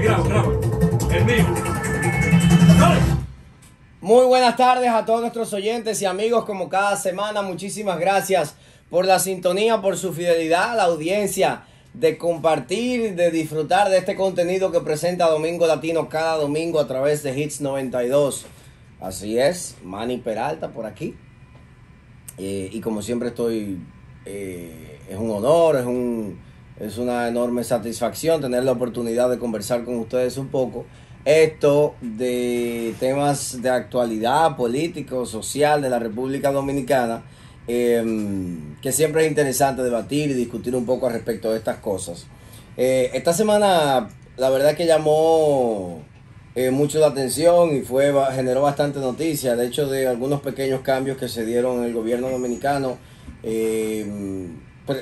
graba. El mío. ¡Dale! Muy buenas tardes a todos nuestros oyentes y amigos, como cada semana. Muchísimas gracias por la sintonía, por su fidelidad a la audiencia, de compartir, de disfrutar de este contenido que presenta Domingo Latino cada domingo a través de Hits 92. Así es, Manny Peralta por aquí. Y como siempre estoy, es un honor, es una enorme satisfacción tener la oportunidad de conversar con ustedes un poco. Esto de temas de actualidad, político, social de la República Dominicana, que siempre es interesante debatir y discutir un poco al respecto de estas cosas. Esta semana la verdad que llamó mucho la atención y generó bastante noticia, de hecho, de algunos pequeños cambios que se dieron en el gobierno dominicano,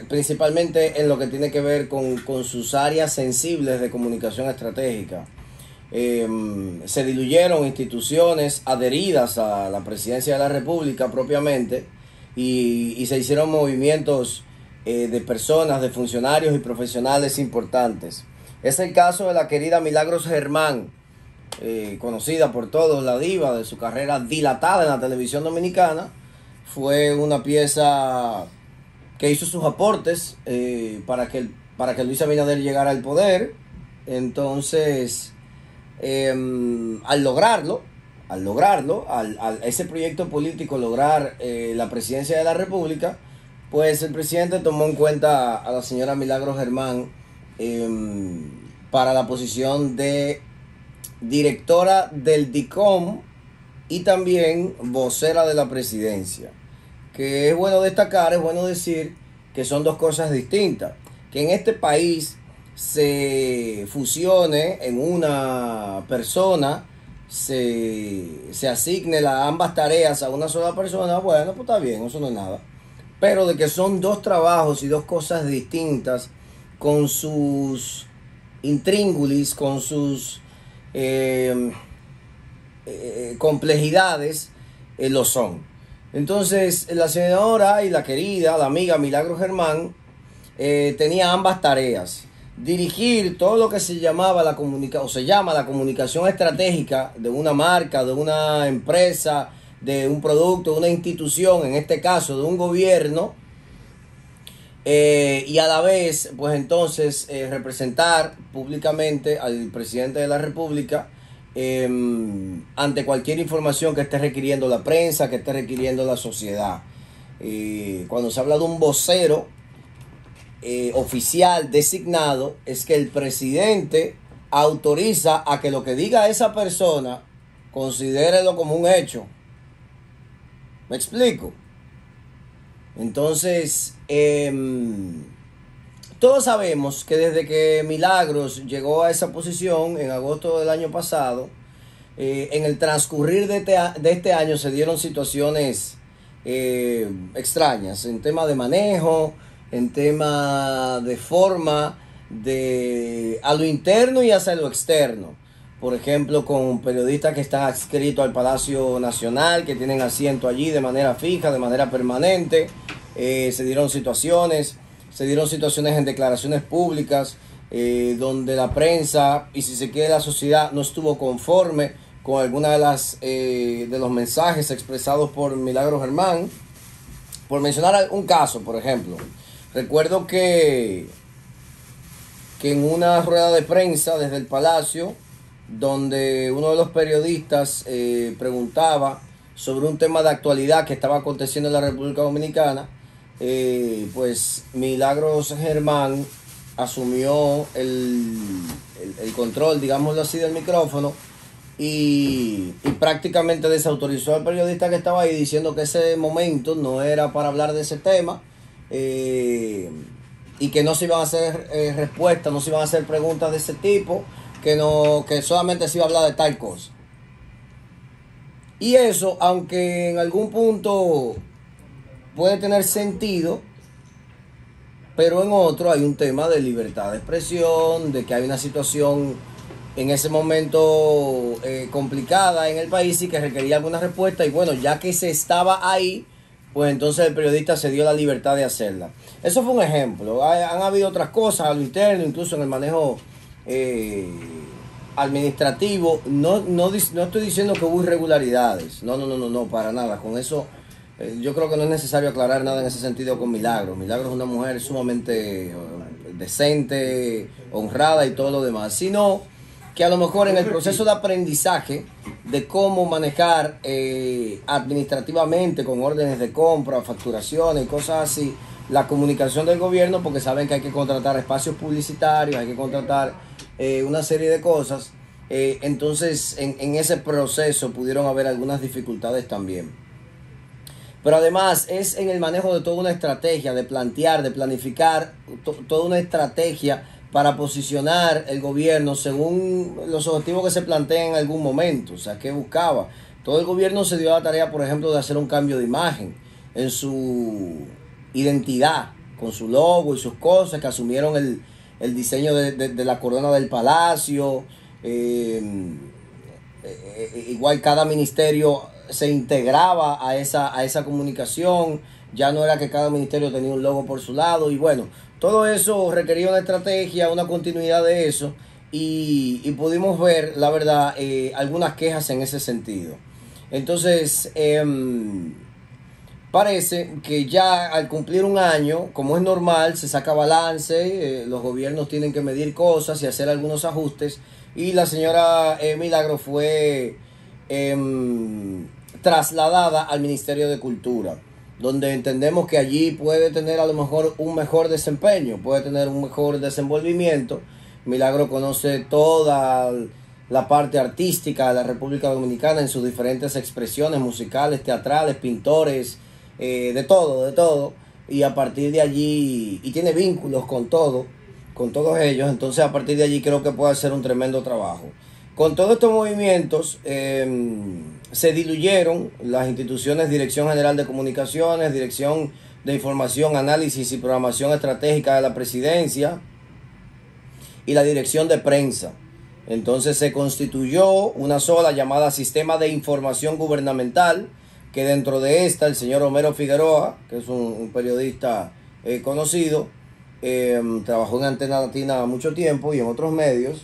principalmente en lo que tiene que ver con sus áreas sensibles de comunicación estratégica. Se diluyeron instituciones adheridas a la presidencia de la República propiamente y se hicieron movimientos de personas, de funcionarios y profesionales importantes. Es el caso de la querida Milagros Germán, conocida por todos, la diva de su carrera dilatada en la televisión dominicana. Fue una pieza que hizo sus aportes para que Luis Abinader llegara al poder. Entonces, al lograrlo, ese proyecto político lograr la presidencia de la República, pues el presidente tomó en cuenta a la señora Milagros Germán para la posición de directora del DICOM y también vocera de la presidencia, que es bueno destacar, es bueno decir que son dos cosas distintas, que en este país se fusione en una persona, se asigne ambas tareas a una sola persona. Bueno, pues está bien, eso no es nada. Pero de que son dos trabajos y dos cosas distintas, con sus intríngulis, con sus complejidades, lo son. Entonces, la senadora y la querida, la amiga Milagros Germán, tenía ambas tareas: dirigir todo lo que se llamaba se llama la comunicación estratégica de una marca, de una empresa, de un producto, de una institución, en este caso de un gobierno, y a la vez, pues entonces, representar públicamente al presidente de la República ante cualquier información que esté requiriendo la prensa, que esté requiriendo la sociedad. Cuando se habla de un vocero oficial designado, es que el presidente autoriza a que lo que diga esa persona considérelo como un hecho. ¿Me explico? Entonces, todos sabemos que desde que Milagros llegó a esa posición en agosto del año pasado, en el transcurrir de este año se dieron situaciones extrañas en tema de manejo, en tema de forma, a lo interno y hacia lo externo. Por ejemplo, con periodistas que están adscritos al Palacio Nacional, que tienen asiento allí de manera fija, de manera permanente. Se dieron situaciones en declaraciones públicas donde la prensa, y si se quiere la sociedad, no estuvo conforme con alguna de los mensajes expresados por Milagros Germán. Por mencionar un caso, por ejemplo, recuerdo que en una rueda de prensa desde el Palacio, donde uno de los periodistas preguntaba sobre un tema de actualidad que estaba aconteciendo en la República Dominicana, pues Milagros Germán asumió el control, digámoslo así, del micrófono y prácticamente desautorizó al periodista que estaba ahí, diciendo que ese momento no era para hablar de ese tema, y que no se iban a hacer respuestas, no se iban a hacer preguntas de ese tipo, que solamente se iba a hablar de tal cosa. Y eso, aunque en algún punto puede tener sentido, pero en otro hay un tema de libertad de expresión, de que hay una situación en ese momento complicada en el país y que requería alguna respuesta, y bueno, ya que se estaba ahí, pues entonces el periodista se dio la libertad de hacerla. Eso fue un ejemplo. Han habido otras cosas a lo interno, incluso en el manejo administrativo, no estoy diciendo que hubo irregularidades, no, para nada. Con eso yo creo que no es necesario aclarar nada en ese sentido con Milagros. Milagros es una mujer sumamente decente, honrada y todo lo demás, sino que a lo mejor en el proceso de aprendizaje de cómo manejar administrativamente con órdenes de compra, facturaciones y cosas así, la comunicación del gobierno, porque saben que hay que contratar espacios publicitarios, hay que contratar una serie de cosas, entonces en ese proceso pudieron haber algunas dificultades también. Pero además es en el manejo de toda una estrategia, de plantear, de planificar toda una estrategia para posicionar el gobierno según los objetivos que se plantean en algún momento. O sea, ¿qué buscaba? Todo el gobierno se dio a la tarea, por ejemplo, de hacer un cambio de imagen en su identidad, con su logo y sus cosas, que asumieron el diseño de la corona del palacio. Igual cada ministerio se integraba a esa comunicación. Ya no era que cada ministerio tenía un logo por su lado. Y bueno, todo eso requería una estrategia, una continuidad de eso. Y pudimos ver, la verdad, algunas quejas en ese sentido. Entonces, parece que ya al cumplir un año, como es normal, se saca balance, los gobiernos tienen que medir cosas y hacer algunos ajustes. Y la señora Milagro fue trasladada al Ministerio de Cultura, donde entendemos que allí puede tener a lo mejor un mejor desempeño, puede tener un mejor desenvolvimiento. Milagro conoce toda la parte artística de la República Dominicana en sus diferentes expresiones musicales, teatrales, pintores, de todo, y a partir de allí, y tiene vínculos con todos ellos, entonces a partir de allí creo que puede hacer un tremendo trabajo. Con todos estos movimientos se diluyeron las instituciones Dirección General de Comunicaciones, Dirección de Información, Análisis y Programación Estratégica de la Presidencia y la Dirección de Prensa. Entonces se constituyó una sola llamada Sistema de Información Gubernamental, que dentro de esta el señor Homero Figueroa, que es un periodista conocido, trabajó en Antena Latina mucho tiempo y en otros medios.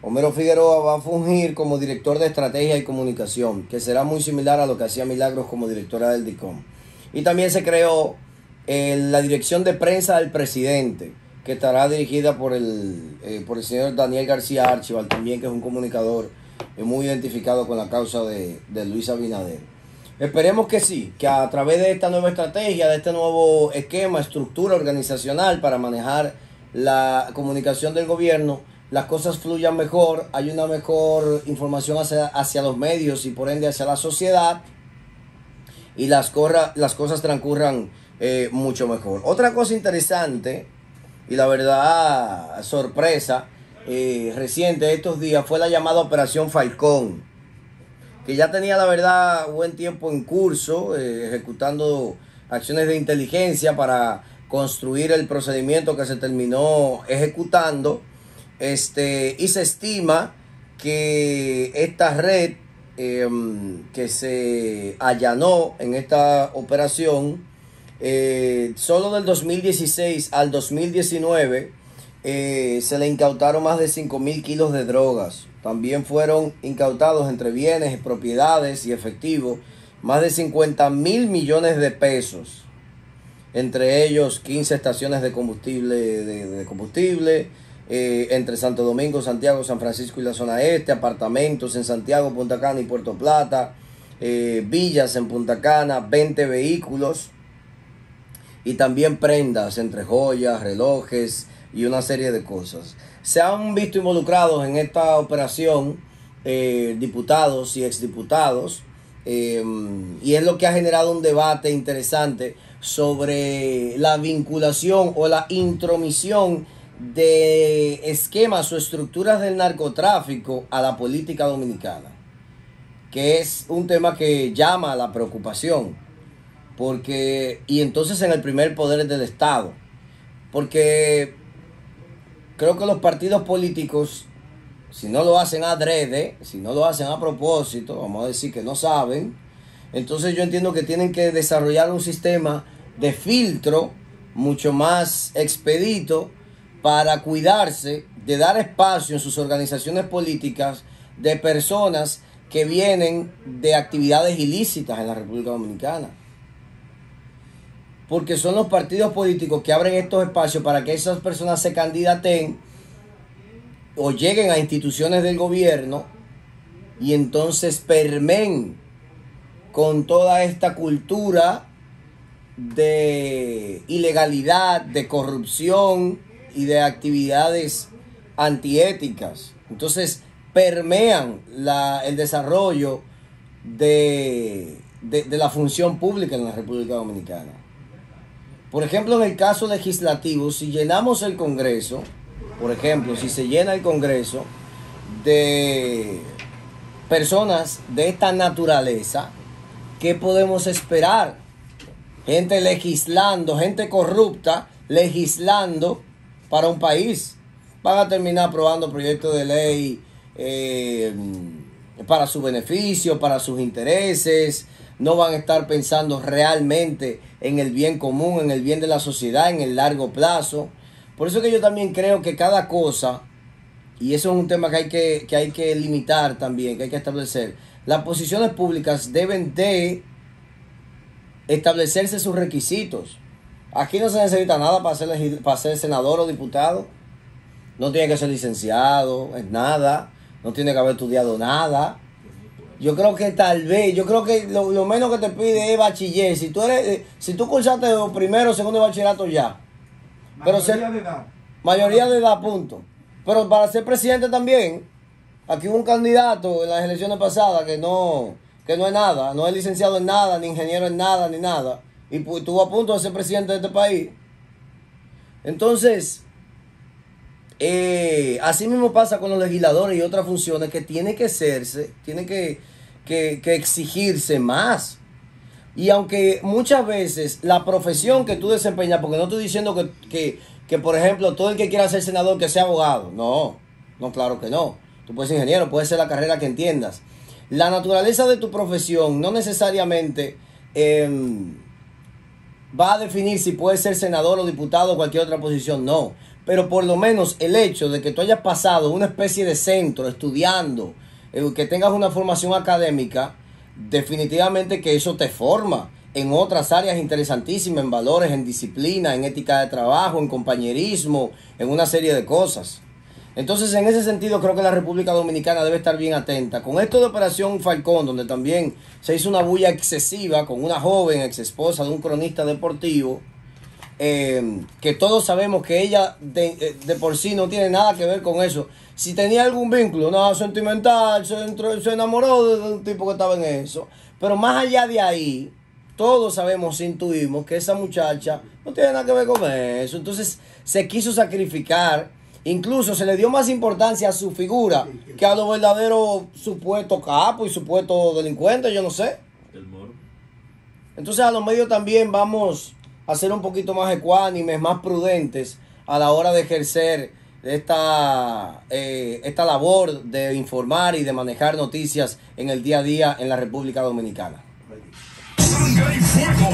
Homero Figueroa va a fungir como director de estrategia y comunicación, que será muy similar a lo que hacía Milagros como directora del DICOM. Y también se creó la dirección de prensa del presidente, que estará dirigida por el señor Daniel García Archival, también, que es un comunicador muy identificado con la causa de Luis Abinader. Esperemos que sí, que a través de esta nueva estrategia, de este nuevo esquema, estructura organizacional para manejar la comunicación del gobierno, las cosas fluyan mejor, hay una mejor información hacia los medios y por ende hacia la sociedad, y las cosas transcurran mucho mejor. Otra cosa interesante y la verdad sorpresa reciente de estos días fue la llamada Operación Falcón, que ya tenía la verdad buen tiempo en curso, ejecutando acciones de inteligencia para construir el procedimiento que se terminó ejecutando. Y se estima que esta red que se allanó en esta operación, solo del 2016 al 2019 se le incautaron más de 5.000 kilos de drogas. También fueron incautados entre bienes, propiedades y efectivo más de 50.000 millones de pesos. Entre ellos 15 estaciones de combustible, entre Santo Domingo, Santiago, San Francisco y la zona este, apartamentos en Santiago, Punta Cana y Puerto Plata, villas en Punta Cana, 20 vehículos y también prendas entre joyas, relojes y una serie de cosas. Se han visto involucrados en esta operación diputados y exdiputados, y es lo que ha generado un debate interesante sobre la vinculación o la intromisión de esquemas o estructuras del narcotráfico a la política dominicana, que es un tema que llama a la preocupación, y entonces en el primer poder del Estado, porque creo que los partidos políticos, si no lo hacen adrede, si no lo hacen a propósito, vamos a decir que no saben, entonces yo entiendo que tienen que desarrollar un sistema de filtro mucho más expedito para cuidarse de dar espacio en sus organizaciones políticas de personas que vienen de actividades ilícitas en la República Dominicana. Porque son los partidos políticos que abren estos espacios para que esas personas se candidaten o lleguen a instituciones del gobierno y entonces permeen con toda esta cultura de ilegalidad, de corrupción y de actividades antiéticas. Entonces permean el desarrollo de la función pública en la República Dominicana. Por ejemplo, en el caso legislativo, si llenamos el Congreso, por ejemplo, si se llena el Congreso de personas de esta naturaleza, ¿qué podemos esperar? Gente legislando, gente corrupta, legislando para un país. Van a terminar aprobando proyectos de ley para su beneficio, para sus intereses. No van a estar pensando realmente en el bien común, en el bien de la sociedad, en el largo plazo. Por eso que yo también creo que cada cosa, y eso es un tema que hay que limitar también, que hay que establecer, las posiciones públicas deben de establecerse sus requisitos. Aquí no se necesita nada para ser senador o diputado. No tiene que ser licenciado en nada. No tiene que haber estudiado nada. Yo creo que lo menos que te pide es bachiller. Si tú cursaste primero o segundo de bachillerato ya. Mayoría de edad. Mayoría de edad, punto. Pero para ser presidente también, aquí hubo un candidato en las elecciones pasadas que no es nada, no es licenciado en nada, ni ingeniero en nada, ni nada. Y estuvo a punto de ser presidente de este país. Entonces, así mismo pasa con los legisladores y otras funciones que tiene que exigirse más. Y aunque muchas veces la profesión que tú desempeñas, porque no estoy diciendo que por ejemplo, todo el que quiera ser senador que sea abogado. No, claro que no. Tú puedes ser ingeniero, puedes ser la carrera que entiendas. La naturaleza de tu profesión no necesariamente va a definir si puedes ser senador o diputado o cualquier otra posición, no. Pero por lo menos el hecho de que tú hayas pasado una especie de centro estudiando, que tengas una formación académica, definitivamente que eso te forma en otras áreas interesantísimas, en valores, en disciplina, en ética de trabajo, en compañerismo, en una serie de cosas. Entonces, en ese sentido, creo que la República Dominicana debe estar bien atenta. Con esto de Operación Falcón, donde también se hizo una bulla excesiva con una joven ex esposa de un cronista deportivo, que todos sabemos que ella de por sí no tiene nada que ver con eso. Si tenía algún vínculo, nada sentimental, se enamoró de un tipo que estaba en eso. Pero más allá de ahí, todos sabemos, intuimos que esa muchacha no tiene nada que ver con eso. Entonces, se quiso sacrificar. Incluso se le dio más importancia a su figura que a los verdaderos supuestos capos y supuestos delincuentes, yo no sé. Entonces a los medios también vamos a ser un poquito más ecuánimes, más prudentes a la hora de ejercer esta labor de informar y de manejar noticias en el día a día en la República Dominicana. Sangre y fuego.